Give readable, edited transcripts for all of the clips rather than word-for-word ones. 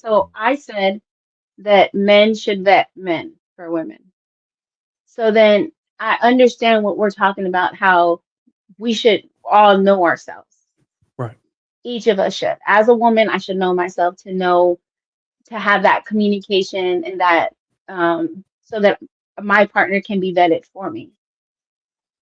So I said that men should vet men for women. So then I understand what we're talking about, how we should all know ourselves. Right. Each of us should. As a woman, I should know myself to know, to have that communication and that, so that my partner can be vetted for me.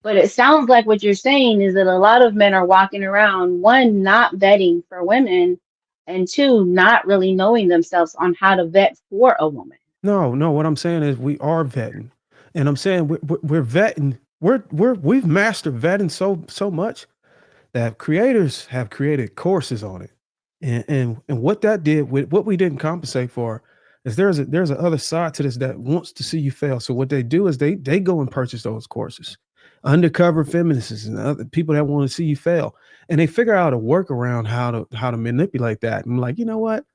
But it sounds like what you're saying is that a lot of men are walking around, one, not vetting for women, and two, not really knowing themselves on how to vet for a woman. No, no. What I'm saying is we are vetting, and I'm saying we're vetting. We've mastered vetting so much that creators have created courses on it, and what that did with what we didn't compensate for is there's a other side to this that wants to see you fail. So what they do is they go and purchase those courses, undercover feminists and other people that want to see you fail, and they figure out a workaround how to manipulate that. And I'm like, you know what?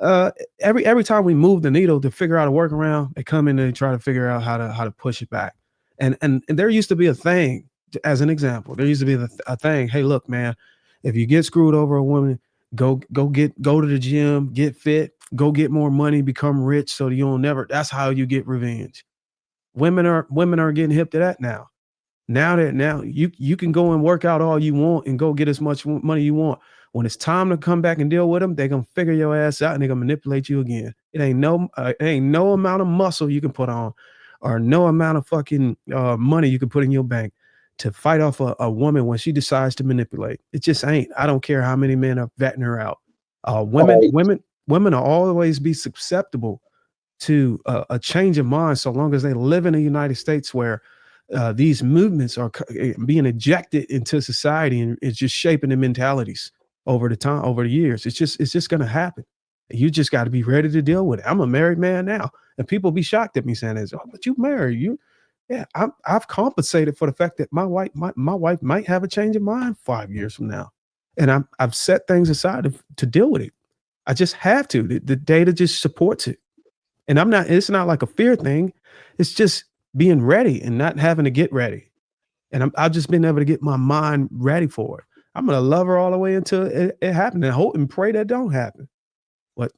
Uh, every time we move the needle to figure out a workaround, they come in and they try to figure out how to push it back. And there used to be a thing, as an example, there used to be a thing. Hey, look, man, if you get screwed over a woman, go to the gym, get fit, go get more money, become rich, so you don't never. That's how you get revenge. Women are getting hip to that now. Now you can go and work out all you want and go get as much money you want. When it's time to come back and deal with them, they're gonna figure your ass out and they're gonna manipulate you again. It ain't no amount of muscle you can put on, or no amount of fucking money you can put in your bank to fight off a woman when she decides to manipulate. It just ain't. I don't care how many men are vetting her out. All right. Women will always be susceptible to a change of mind so long as they live in the United States where these movements are being ejected into society and it's just shaping the mentalities over the years. It's just going to happen. You just got to be ready to deal with it. I'm a married man now, and people be shocked at me saying this. Oh, but you married you? Yeah, I've compensated for the fact that my wife might have a change of mind 5 years from now, and I've set things aside to deal with it. I just have to. The data just supports it. And I'm not, it's not like a fear thing. It's just being ready and not having to get ready. And I've just been able to get my mind ready for it. I'm going to love her all the way until it happens and hope and pray that don't happen. But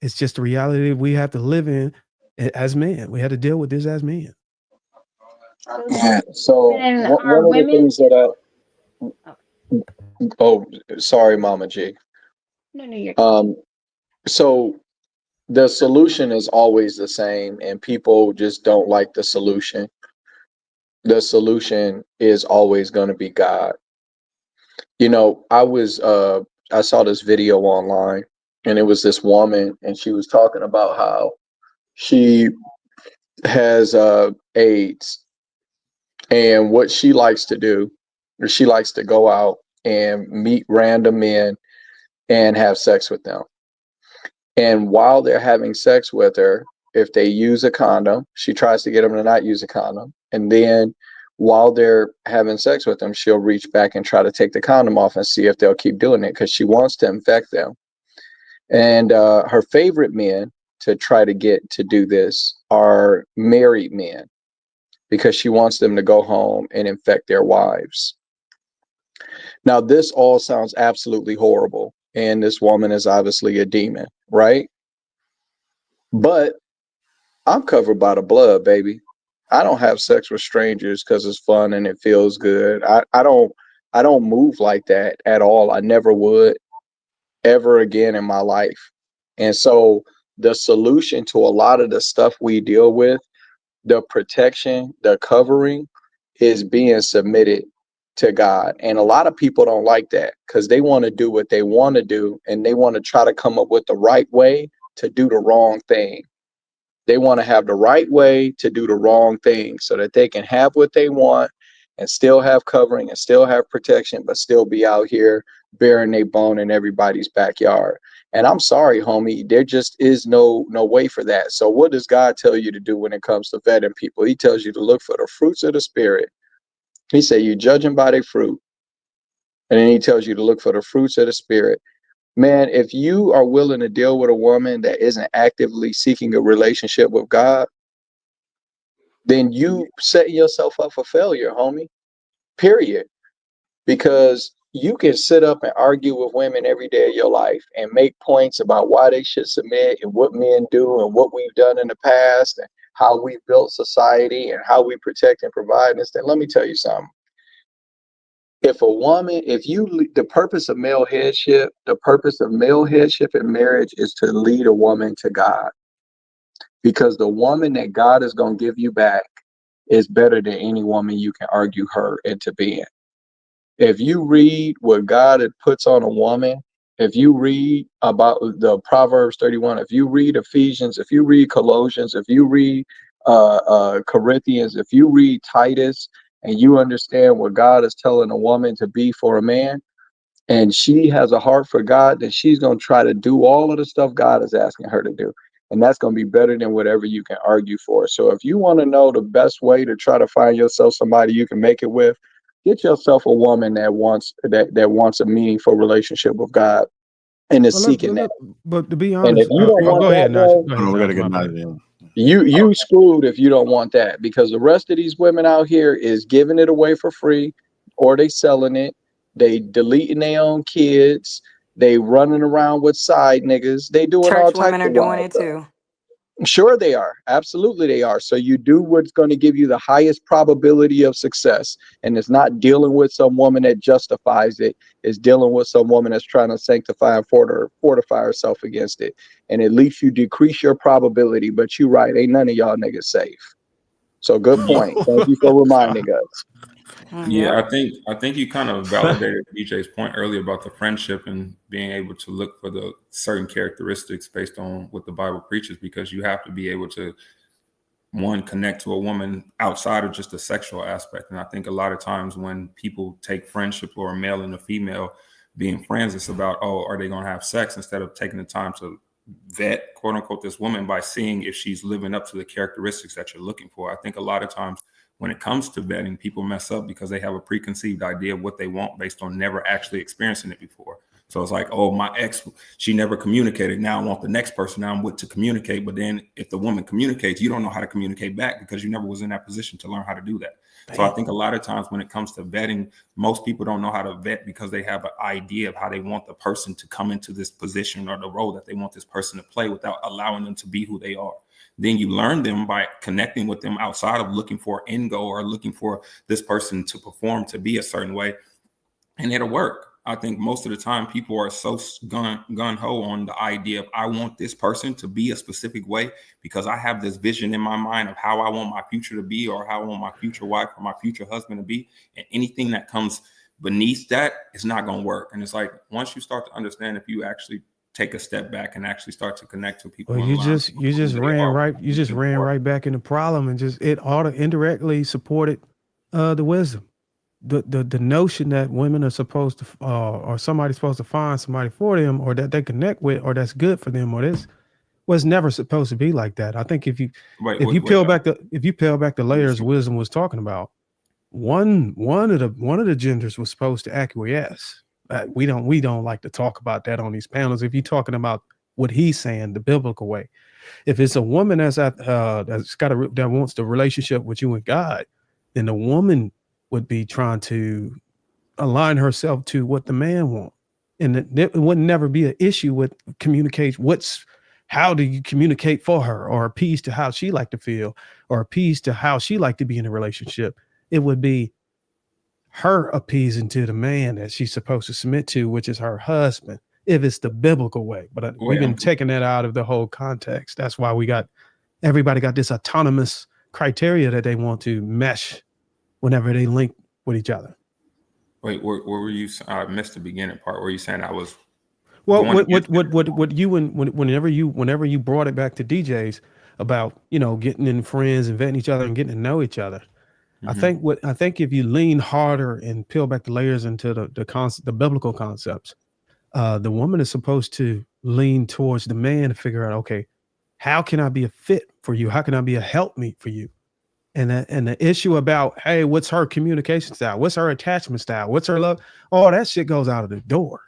it's just the reality we have to live in as men. We had to deal with this as men. So Yeah. So then are one of the women, things that oh, oh, sorry, Mama G. no, no, you're good. Um, so the solution is always the same, and people just don't like the solution. The solution is always going to be God. I saw this video online, and it was this woman, and she was talking about how she has AIDS, and what she likes to do, or she likes to go out and meet random men and have sex with them. And while they're having sex with her, if they use a condom, she tries to get them to not use a condom. And then while they're having sex with them, she'll reach back and try to take the condom off and see if they'll keep doing it because she wants to infect them. And her favorite men to try to get to do this are married men because she wants them to go home and infect their wives. Now, this all sounds absolutely horrible. And this woman is obviously a demon, right? But I'm covered by the blood, baby. I don't have sex with strangers because it's fun and it feels good. I don't move like that at all. I never would ever again in my life. And so the solution to a lot of the stuff we deal with, the protection, the covering, is being submitted to God. And a lot of people don't like that because they want to do what they want to do and they want to try to come up with the right way to do the wrong thing. They want to have the right way to do the wrong thing so that they can have what they want and still have covering and still have protection, but still be out here bearing their bone in everybody's backyard. And I'm sorry, homie, there just is no way for that. So what does God tell you to do when it comes to vetting people? He tells you to look for the fruits of the spirit. He said you judge them by their fruit. And then he tells you to look for the fruits of the spirit. Man, if you are willing to deal with a woman that isn't actively seeking a relationship with God, then you set yourself up for failure, homie. Period. Because you can sit up and argue with women every day of your life and make points about why they should submit and what men do and what we've done in the past and how we built society and how we protect and provide and stuff. Let me tell you something. If a woman, the purpose of male headship, in marriage is to lead a woman to God, because the woman that God is going to give you back is better than any woman you can argue her into being. If you read what God puts on a woman, if you read about the Proverbs 31, if you read Ephesians, if you read Colossians, if you read Corinthians, if you read Titus, and you understand what God is telling a woman to be for a man, and she has a heart for God, then she's going to try to do all of the stuff God is asking her to do. And that's going to be better than whatever you can argue for. So if you want to know the best way to try to find yourself somebody you can make it with, get yourself a woman that wants a meaningful relationship with God and is seeking that. But to be And if honest, you don't want go ahead, that, Najee. bro, Go ahead, we gotta Najee, get my bad. Najee in. you screwed if you don't want that, because the rest of these women out here is giving it away for free, or they selling it. They deleting their own kids. They running around with side niggas. They doing all Church types women are of doing wild it stuff. too. Sure they are. Absolutely they are. So you do what's going to give you the highest probability of success. And it's not dealing with some woman that justifies it. It's dealing with some woman that's trying to sanctify and fortify herself against it. And at least you decrease your probability. But you're right. Ain't none of y'all niggas safe. So good point. Thank you for reminding us. Yep. I think you kind of validated BJ's point earlier about the friendship and being able to look for the certain characteristics based on what the Bible preaches, because you have to be able to, one, connect to a woman outside of just the sexual aspect. And I think a lot of times when people take friendship, or a male and a female being friends, it's about, oh, are they going to have sex, instead of taking the time to vet, quote unquote, this woman by seeing if she's living up to the characteristics that you're looking for. I think a lot of times when it comes to vetting, people mess up because they have a preconceived idea of what they want based on never actually experiencing it before. So it's like, oh, my ex, she never communicated. Now I want the next person now I'm with to communicate. But then if the woman communicates, you don't know how to communicate back because you never was in that position to learn how to do that. So I think a lot of times when it comes to vetting, most people don't know how to vet because they have an idea of how they want the person to come into this position or the role that they want this person to play without allowing them to be who they are. Then you learn them by connecting with them outside of looking for an end goal or looking for this person to perform to be a certain way, and it'll work. I think most of the time people are so gun-ho on the idea of, I want this person to be a specific way because I have this vision in my mind of how I want my future to be, or how I want my future wife or my future husband to be. And anything that comes beneath that is not going to work. And it's like, once you start to understand, if you actually take a step back and actually start to connect with people, Well, and you learn just ran right back into problem, and just it indirectly supported the wisdom. The notion that women are supposed to, or somebody's supposed to find somebody for them, or that they connect with, or that's good for them, or this was never supposed to be like that. I think if you peel back the layers wisdom was talking about, one of the genders was supposed to acquiesce. We don't like to talk about that on these panels. If you're talking about what he's saying, the biblical way, if it's a woman that wants the relationship with you and God, then the woman would be trying to align herself to what the man wants. And it would never be an issue with communicate. How do you communicate for her, or appease to how she like to feel, or appease to how she like to be in a relationship? It would be her appeasing to the man that she's supposed to submit to, which is her husband, if it's the biblical way. But we've been taking that out of the whole context. That's why everybody got this autonomous criteria that they want to mesh whenever they link with each other. Wait, where were you? I missed the beginning part. Were you saying I was? Well, whenever you brought it back to DJs about, getting in friends and vetting each other and getting to know each other, mm-hmm. I think if you lean harder and peel back the layers into the biblical concepts, the woman is supposed to lean towards the man to figure out, okay, how can I be a fit for you? How can I be a helpmeet for you? And the issue about, hey, what's her communication style? What's her attachment style? What's her love? All that shit goes out of the door.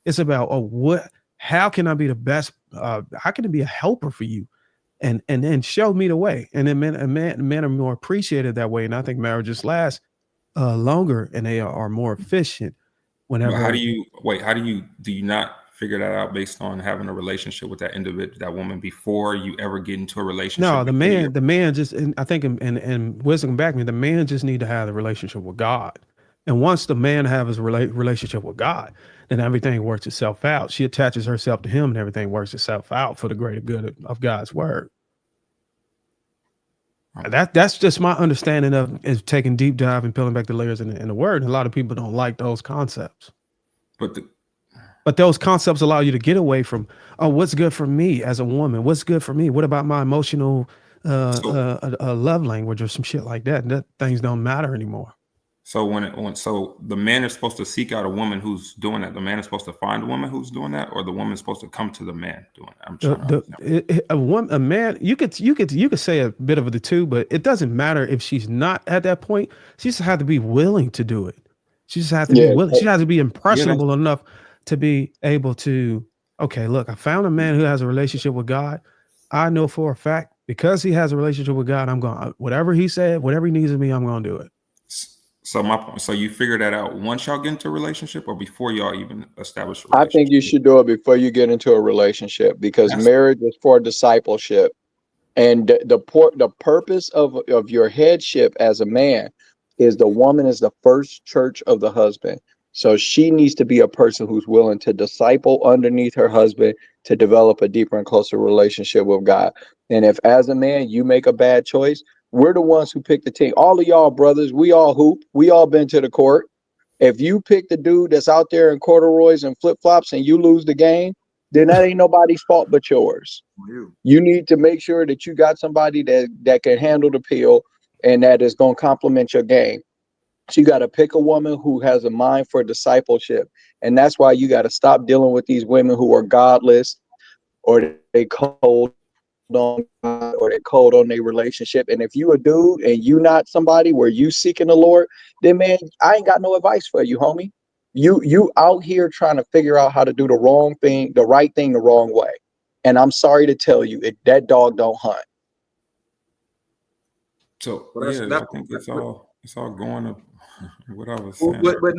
It's about, how can I be the best? How can I be a helper for you? And then show me the way. And then men are more appreciated that way. And I think marriages last longer, and they are more efficient whenever. But do you not figure that out based on having a relationship with that individual, that woman, before you ever get into a relationship? No, the man just, and I think, and wisdom back me, the man just need to have a relationship with God. And once the man have his relationship with God, then everything works itself out. She attaches herself to him and everything works itself out for the greater good of God's word. That's just my understanding of is taking deep dive and peeling back the layers in the word. And a lot of people don't like those concepts. But those concepts allow you to get away from, oh, what's good for me as a woman? What's good for me? What about my emotional love language or some shit like that? That things don't matter anymore. So so the man is supposed to seek out a woman who's doing that. The man is supposed to find a woman who's doing that, or the woman is supposed to come to the man doing it. I'm trying to a man, you could say a bit of the two, but it doesn't matter if she's not at that point. She just has to be willing to do it. She just has to be willing. She has to be impressionable enough to be able to, okay, look, I found a man who has a relationship with God. I know for a fact, because he has a relationship with God, I'm going, whatever he said, whatever he needs of me, I'm going to do it. So you figure that out once y'all get into a relationship, or before y'all even establish a relationship? I think you should do it before you get into a relationship, because marriage is for discipleship. And the purpose of your headship as a man is the woman is the first church of the husband. So she needs to be a person who's willing to disciple underneath her husband to develop a deeper and closer relationship with God. And if as a man you make a bad choice, we're the ones who pick the team. All of y'all brothers, we all hoop. We all been to the court. If you pick the dude that's out there in corduroys and flip-flops and you lose the game, then that ain't nobody's fault but yours. You need to make sure that you got somebody that can handle the pill and that is going to complement your game. So you got to pick a woman who has a mind for discipleship. And that's why you got to stop dealing with these women who are godless, or they cold on God, or they cold on their relationship. And if you a dude and you not somebody where you seeking the Lord, then man, I ain't got no advice for you, homie. You out here trying to figure out how to do the wrong thing, the right thing, the wrong way. And I'm sorry to tell you, that dog don't hunt. So I think it's all going to what I was saying. But